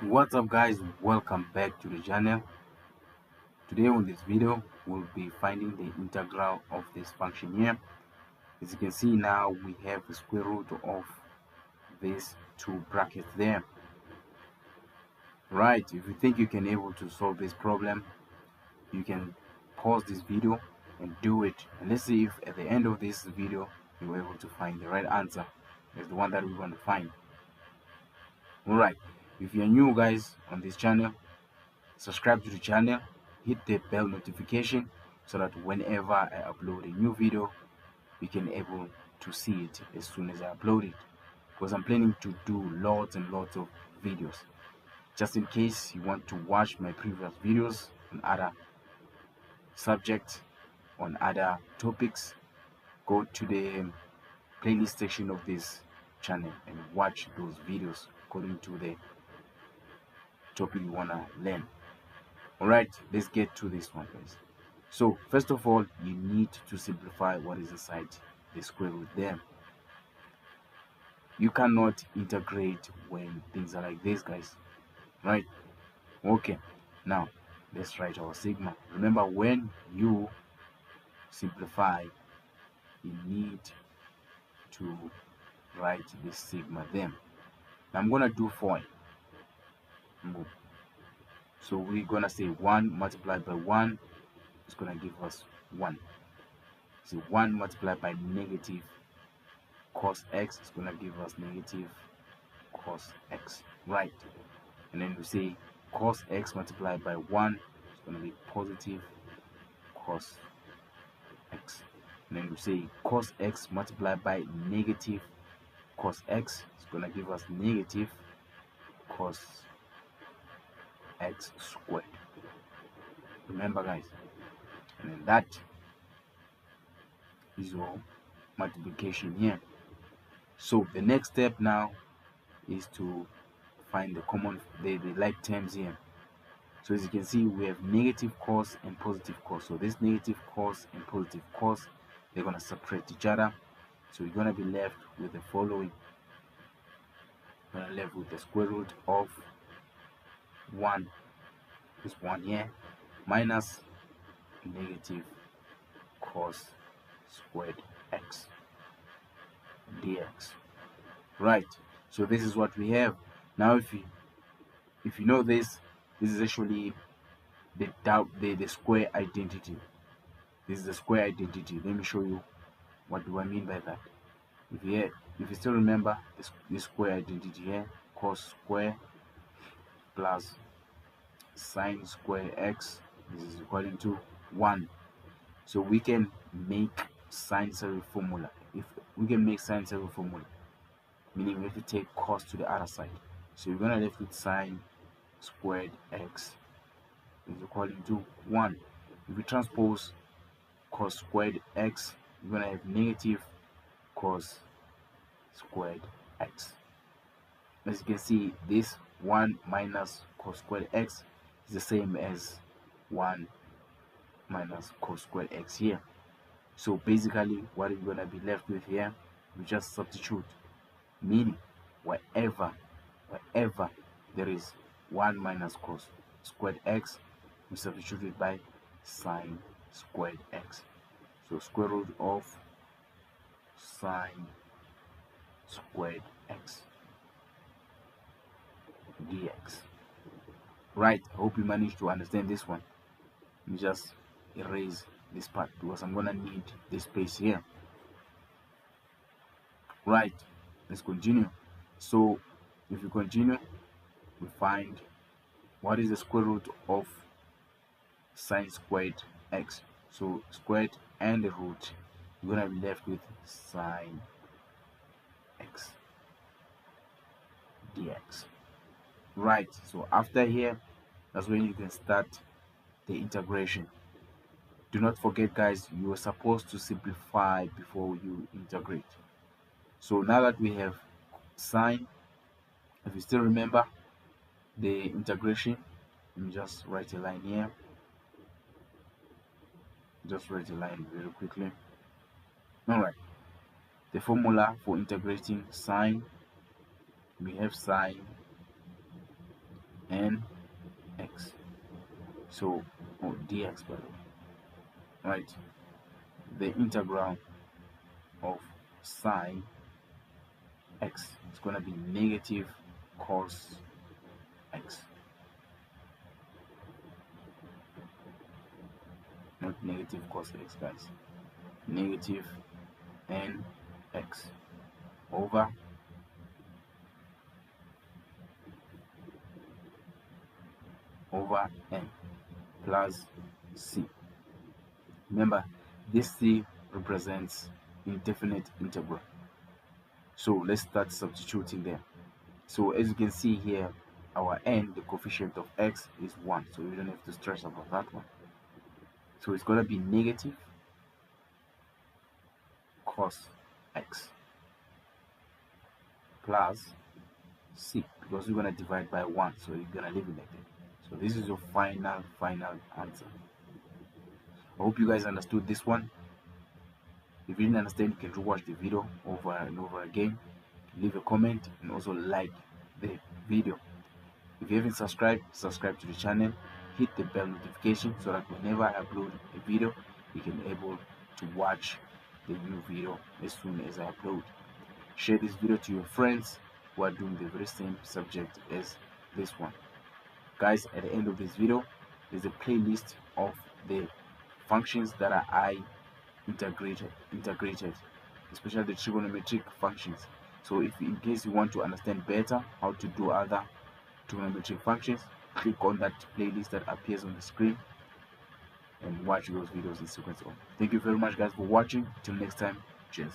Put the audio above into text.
What's up guys, welcome back to the channel. Today on this video we'll be finding the integral of this function here. As you can see now, we have the square root of these two brackets there. Right, if you think you can able to solve this problem, you can pause this video and do it, and let's see if at the end of this video you're able to find the right answer. It's the one that we're going to find. Alright, if you're new guys on this channel, subscribe to the channel, hit the bell notification so that whenever I upload a new video you can able to see it as soon as I upload it, because I'm planning to do lots and lots of videos. Just in case you want to watch my previous videos on other subjects, on other topics, go to the playlist section of this channel and watch those videos according to the topic you want to learn. Alright, let's get to this one guys. So first of all, you need to simplify what is inside the square root there. You cannot integrate when things are like this guys, right? Okay, now let's write our sigma. Remember, when you simplify you need to write the sigma there. Now I'm gonna do 4. So we're gonna say 1 multiplied by 1 is gonna give us 1. So 1 multiplied by negative cos x is gonna give us negative cos x, right? And then we say cos x multiplied by 1 is gonna be positive cos x. And then we say cos x multiplied by negative cos x is gonna give us negative cos x squared. Remember guys, and then that is your multiplication here. So the next step now is to find the common, the like terms here. So as you can see, we have negative cos and positive cos. So this negative cos and positive cos, they're going to separate each other. So you're going to be left with the following. You're going to be left with the square root of 1, this one here, minus negative cos squared x dx. Right, so this is what we have. Now if you know this is actually the square identity. This is the square identity. Let me show you what do I mean by that. If you still remember this square identity here, cos square plus sine square x, this is equal to 1. So we can make sine series formula. If we can make sine series formula, meaning we have to take cos to the other side. So you're gonna left with sine squared x is equal to 1. If we transpose cos squared x, you're gonna have negative cos squared x. As you can see, this 1 minus cos squared x is the same as 1 minus cos squared x here. So basically what you're gonna be left with here, we just substitute, meaning wherever there is 1 minus cos squared x, we substitute it by sine squared x. So square root of sine squared x dx. Right, I hope you managed to understand this one. Let me just erase this part because I'm gonna need this space here. Right, let's continue. So if you continue, we find what is the square root of sine squared x. So squared and the root, you're gonna be left with sine x dx. Right, so after here, that's when you can start the integration. Do not forget guys, you are supposed to simplify before you integrate. So now that we have sine, if you still remember the integration, let me just write a line here. Just write a line very quickly. Alright, the formula for integrating sine, we have sine n x. So dx, by the way, right? The integral of sine x is going to be negative cos x, not negative cos x, guys. Negative n x over n plus c. Remember, this c represents indefinite integral. So let's start substituting there. So as you can see here, our n, the coefficient of x, is 1. So we don't have to stress about that one. So it's going to be negative cos x plus c, because we're going to divide by 1. So you're going to leave it like that. So this is your final answer. I hope you guys understood this one. If you didn't understand, you can rewatch the video over and over again. Leave a comment and also like the video. If you haven't subscribed, subscribe to the channel. Hit the bell notification so that whenever I upload a video, you can be able to watch the new video as soon as I upload. Share this video to your friends who are doing the very same subject as this one. Guys, at the end of this video, there's a playlist of the functions that I integrated, especially the trigonometric functions. So if in case you want to understand better how to do other trigonometric functions, click on that playlist that appears on the screen and watch those videos in sequence. Thank you very much, guys, for watching. Till next time, cheers.